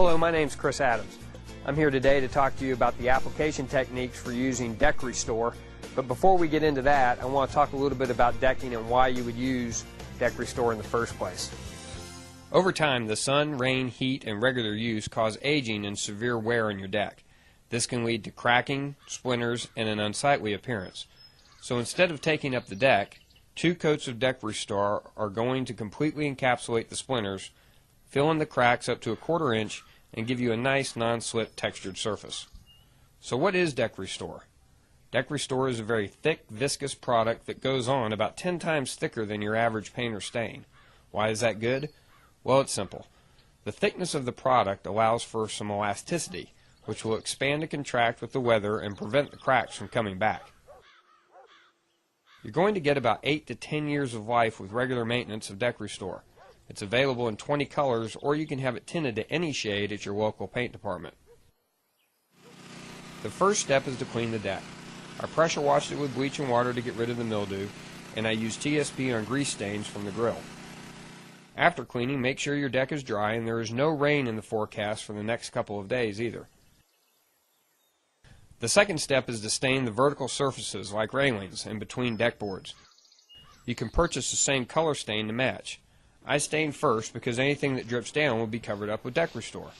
Hello, my name's Chris Adams. I'm here today to talk to you about the application techniques for using Deck Restore. But before we get into that, I want to talk a little bit about decking and why you would use Deck Restore in the first place. Over time, the sun, rain, heat, and regular use cause aging and severe wear on your deck. This can lead to cracking, splinters, and an unsightly appearance. So instead of taking up the deck, 2 coats of Deck Restore are going to completely encapsulate the splinters, fill in the cracks up to 1/4 inch, and give you a nice non-slip textured surface. So what is Deck Restore? Deck Restore is a very thick, viscous product that goes on about 10 times thicker than your average paint or stain. Why is that good? Well, it's simple. The thickness of the product allows for some elasticity, which will expand and contract with the weather and prevent the cracks from coming back. You're going to get about 8 to 10 years of life with regular maintenance of Deck Restore. It's available in 20 colors, or you can have it tinted to any shade at your local paint department. The first step is to clean the deck. I pressure washed it with bleach and water to get rid of the mildew, and I use TSP on grease stains from the grill. After cleaning, make sure your deck is dry and there is no rain in the forecast for the next couple of days either. The second step is to stain the vertical surfaces like railings and between deck boards. You can purchase the same color stain to match. I stain first because anything that drips down will be covered up with Deck Restore.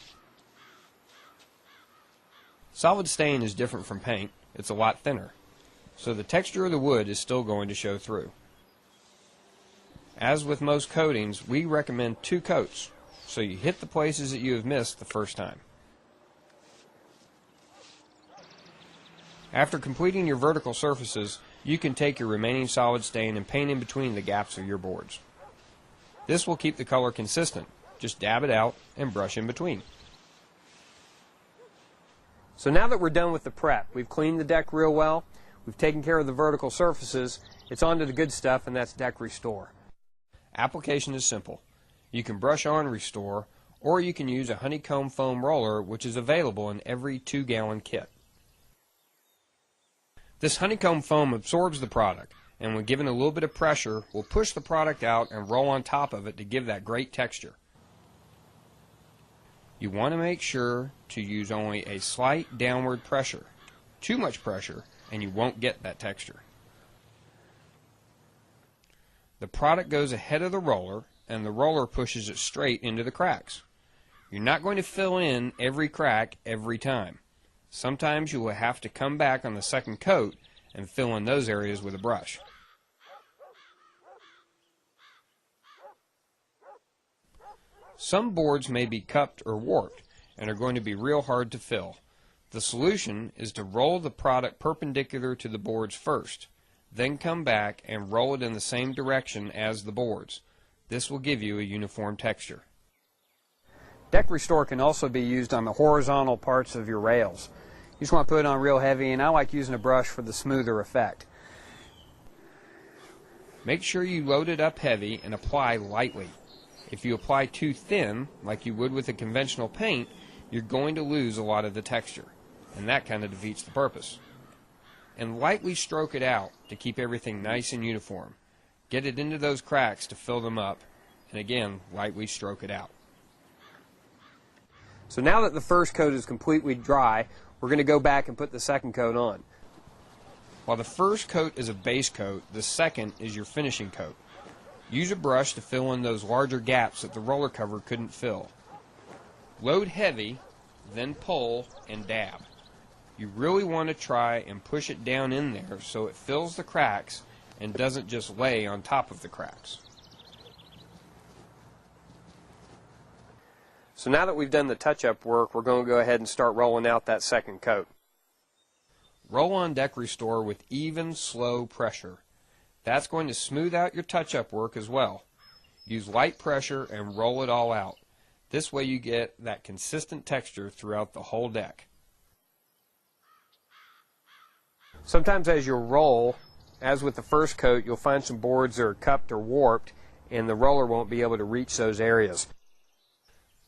Solid stain is different from paint. It's a lot thinner, so the texture of the wood is still going to show through. As with most coatings, we recommend 2 coats, so you hit the places that you have missed the first time. After completing your vertical surfaces, you can take your remaining solid stain and paint in between the gaps of your boards. This will keep the color consistent. Just dab it out and brush in between. So now that we're done with the prep, we've cleaned the deck real well, we've taken care of the vertical surfaces, it's on to the good stuff, and that's Deck Restore. Application is simple. You can brush on Restore, or you can use a honeycomb foam roller, which is available in every 2-gallon kit. This honeycomb foam absorbs the product, and when given a little bit of pressure, will push the product out and roll on top of it to give that great texture. You want to make sure to use only a slight downward pressure. Too much pressure, and you won't get that texture. The product goes ahead of the roller, and the roller pushes it straight into the cracks. You're not going to fill in every crack every time. Sometimes you will have to come back on the second coat and fill in those areas with a brush. Some boards may be cupped or warped and are going to be real hard to fill. The solution is to roll the product perpendicular to the boards first, then come back and roll it in the same direction as the boards. This will give you a uniform texture. Deck Restore can also be used on the horizontal parts of your rails. You just want to put it on real heavy, and I like using a brush for the smoother effect. Make sure you load it up heavy and apply lightly. If you apply too thin, like you would with a conventional paint, you're going to lose a lot of the texture, and that kind of defeats the purpose. And lightly stroke it out to keep everything nice and uniform. Get it into those cracks to fill them up, and again, lightly stroke it out. So now that the first coat is completely dry, we're going to go back and put the second coat on. While the first coat is a base coat, the second is your finishing coat. Use a brush to fill in those larger gaps that the roller cover couldn't fill. Load heavy, then pull and dab. You really want to try and push it down in there so it fills the cracks and doesn't just lay on top of the cracks. So now that we've done the touch-up work, we're going to go ahead and start rolling out that second coat. Roll on Deck Restore with even, slow pressure. That's going to smooth out your touch-up work as well. Use light pressure and roll it all out. This way you get that consistent texture throughout the whole deck. Sometimes as you roll, as with the first coat, you'll find some boards that are cupped or warped, and the roller won't be able to reach those areas.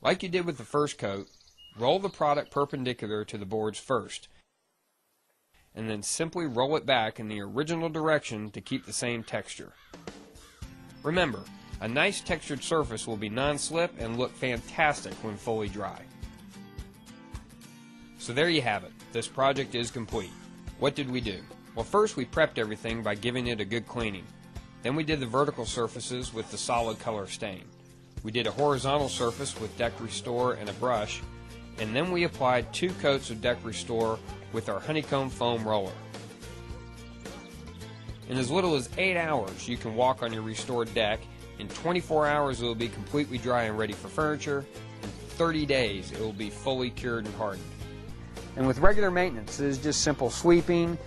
Like you did with the first coat, roll the product perpendicular to the boards first, and then simply roll it back in the original direction to keep the same texture. Remember, a nice textured surface will be non-slip and look fantastic when fully dry. So there you have it. This project is complete. What did we do? Well, first we prepped everything by giving it a good cleaning. Then we did the vertical surfaces with the solid color stain. We did a horizontal surface with Deck Restore and a brush, and then we applied 2 coats of Deck Restore with our honeycomb foam roller. In as little as 8 hours, you can walk on your restored deck. In 24 hours, it will be completely dry and ready for furniture. In 30 days, it will be fully cured and hardened. And with regular maintenance, it is just simple sweeping,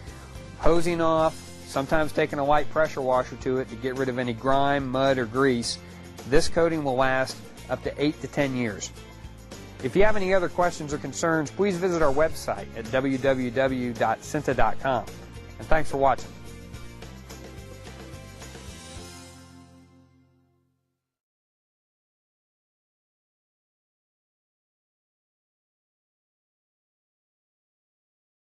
hosing off, sometimes taking a light pressure washer to it to get rid of any grime, mud, or grease. This coating will last up to 8 to 10 years. If you have any other questions or concerns, please visit our website at www.cinta.com. And thanks for watching.